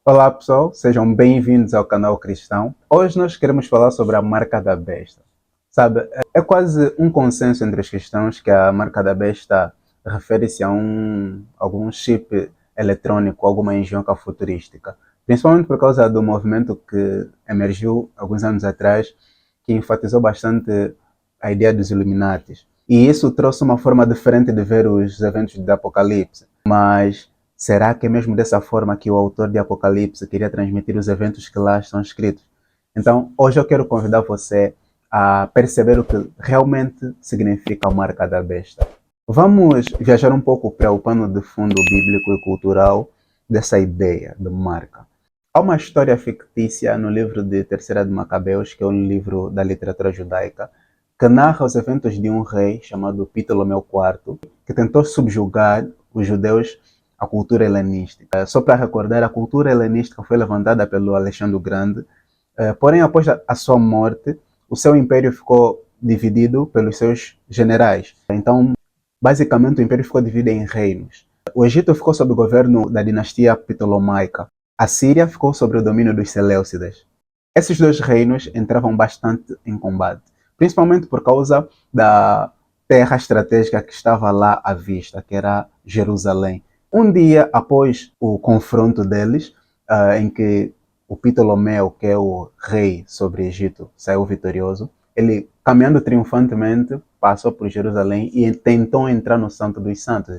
Olá pessoal, sejam bem-vindos ao canal Cristão. Hoje nós queremos falar sobre a marca da besta. Sabe, é quase um consenso entre os cristãos que a marca da besta refere-se a algum chip eletrônico, alguma engenhoca futurística. Principalmente por causa do movimento que emergiu alguns anos atrás, que enfatizou bastante a ideia dos Illuminatis. E isso trouxe uma forma diferente de ver os eventos do Apocalipse. Mas será que é mesmo dessa forma que o autor de Apocalipse queria transmitir os eventos que lá estão escritos? Então, hoje eu quero convidar você a perceber o que realmente significa a marca da besta. Vamos viajar um pouco para o pano de fundo bíblico e cultural dessa ideia de marca. Há uma história fictícia no livro de Terceira de Macabeus, que é um livro da literatura judaica, que narra os eventos de um rei chamado Ptolomeu IV, que tentou subjugar os judeus à cultura helenística. Só para recordar, a cultura helenística foi levantada pelo Alexandre o Grande, porém, após a sua morte, o seu império ficou dividido pelos seus generais. Então, basicamente, o império ficou dividido em reinos. O Egito ficou sob o governo da dinastia Ptolomaica. A Síria ficou sob o domínio dos Seleucidas. Esses dois reinos entravam bastante em combate, principalmente por causa da terra estratégica que estava lá à vista, que era Jerusalém. Um dia após o confronto deles, em que o Ptolomeu, que é o rei sobre o Egito, saiu vitorioso, ele, caminhando triunfantemente, passou por Jerusalém e tentou entrar no Santo dos Santos.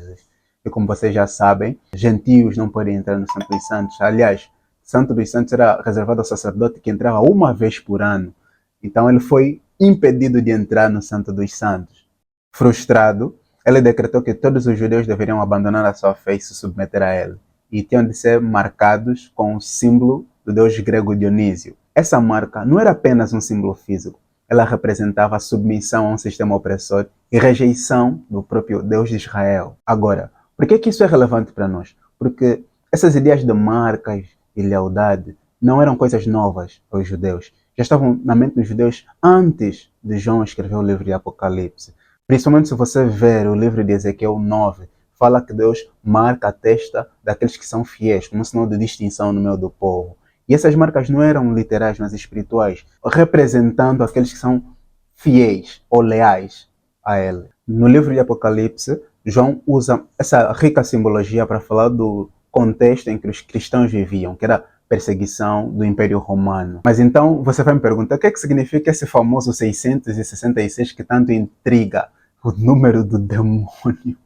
E como vocês já sabem, gentios não podem entrar no Santo dos Santos. Aliás, Santo dos Santos era reservado ao sacerdote que entrava uma vez por ano. Então ele foi impedido de entrar no Santo dos Santos. Frustrado, ele decretou que todos os judeus deveriam abandonar a sua fé e se submeter a ele, e tinham de ser marcados com o símbolo do deus grego Dionísio. Essa marca não era apenas um símbolo físico, ela representava a submissão a um sistema opressor e rejeição do próprio Deus de Israel. Agora, por que isso é relevante para nós? Porque essas ideias de marcas e lealdade não eram coisas novas para os judeus. Já estavam na mente dos judeus antes de João escrever o livro de Apocalipse. Principalmente se você ver o livro de Ezequiel 9, fala que Deus marca a testa daqueles que são fiéis, como sinal de distinção no meio do povo. E essas marcas não eram literais, mas espirituais, representando aqueles que são fiéis ou leais a Ele. No livro de Apocalipse, João usa essa rica simbologia para falar do contexto em que os cristãos viviam, que era perseguição do Império Romano. Mas então você vai me perguntar o que é que significa esse famoso 666 que tanto intriga o número do demônio?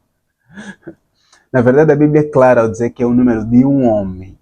Na verdade, a Bíblia é clara ao dizer que é o número de um homem.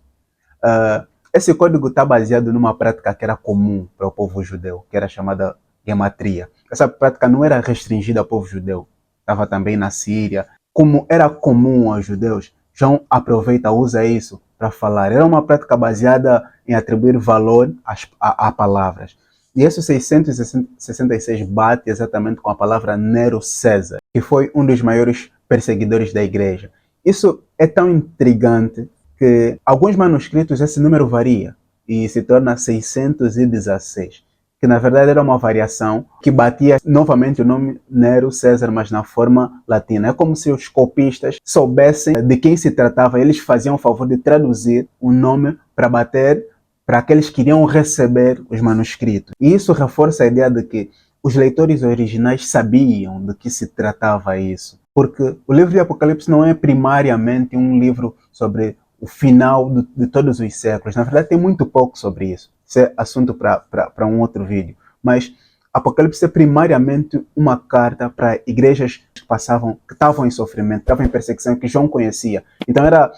Esse código está baseado numa prática que era comum para o povo judeu, que era chamada gematria. Essa prática não era restringida ao povo judeu, estava também na Síria. Como era comum aos judeus, João aproveita, usa isso para falar. Era uma prática baseada em atribuir valor a palavras. E esse 666 bate exatamente com a palavra Nero César, que foi um dos maiores perseguidores da igreja. Isso é tão intrigante que alguns manuscritos esse número varia e se torna 616, que na verdade era uma variação que batia novamente o nome Nero César, mas na forma latina. É como se os copistas soubessem de quem se tratava, eles faziam o favor de traduzir o nome para bater para aqueles que iriam receber os manuscritos. E isso reforça a ideia de que os leitores originais sabiam de que se tratava isso. Porque o livro de Apocalipse não é primariamente um livro sobre o final de todos os séculos. Na verdade, tem muito pouco sobre isso. Isso é assunto para um outro vídeo. Mas Apocalipse é primariamente uma carta para igrejas que estavam em sofrimento, estavam em perseguição, que João conhecia. Então era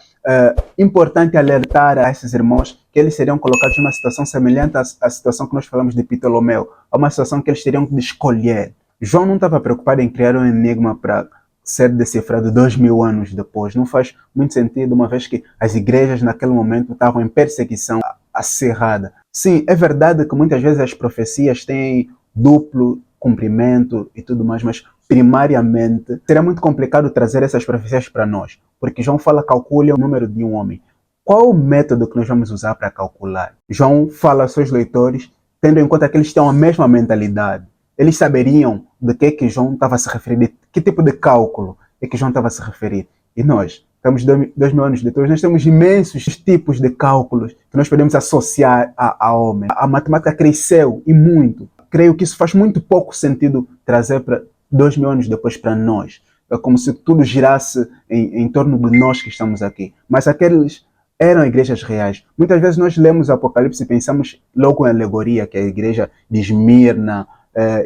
importante alertar a esses irmãos que eles seriam colocados numa situação semelhante à situação que nós falamos de Ptolomeu, a uma situação que eles teriam de escolher. João não estava preocupado em criar um enigma para ser decifrado 2000 anos depois. Não faz muito sentido, uma vez que as igrejas naquele momento estavam em perseguição acirrada. Sim, é verdade que muitas vezes as profecias têm duplo cumprimento e tudo mais, mas primariamente seria muito complicado trazer essas profecias para nós, porque João fala, calcule o número de um homem. Qual o método que nós vamos usar para calcular? João fala aos seus leitores, tendo em conta que eles têm a mesma mentalidade. Eles saberiam de que João estava a se referir, de que tipo de cálculo é que João estava a se referir. E nós estamos 2000 anos depois, nós temos imensos tipos de cálculos que nós podemos associar a homem. A matemática cresceu e muito. Creio que isso faz muito pouco sentido trazer para 2000 anos depois para nós. É como se tudo girasse em torno de nós que estamos aqui. Mas aqueles eram igrejas reais. Muitas vezes nós lemos o Apocalipse e pensamos logo em alegoria, que é a igreja de Esmirna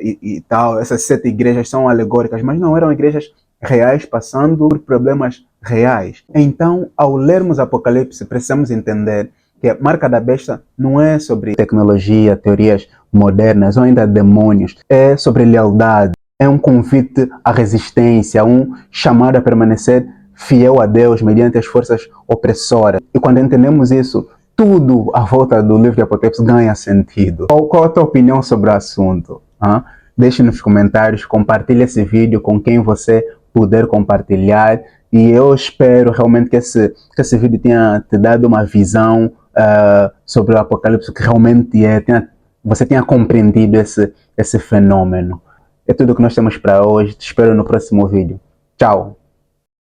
e tal. Essas 7 igrejas são alegóricas, mas não, eram igrejas reais passando por problemas reais. Então, ao lermos Apocalipse, precisamos entender que a marca da besta não é sobre tecnologia, teorias modernas ou ainda demônios. É sobre lealdade. É um convite à resistência, um chamado a permanecer fiel a Deus mediante as forças opressoras. E quando entendemos isso, tudo à volta do livro de Apocalipse ganha sentido. Qual a tua opinião sobre o assunto? Deixe nos comentários, compartilhe esse vídeo com quem você puder compartilhar. E eu espero realmente que esse vídeo tenha te dado uma visão sobre o Apocalipse que realmente você tenha compreendido esse fenômeno. É tudo que nós temos para hoje. Te espero no próximo vídeo. Tchau!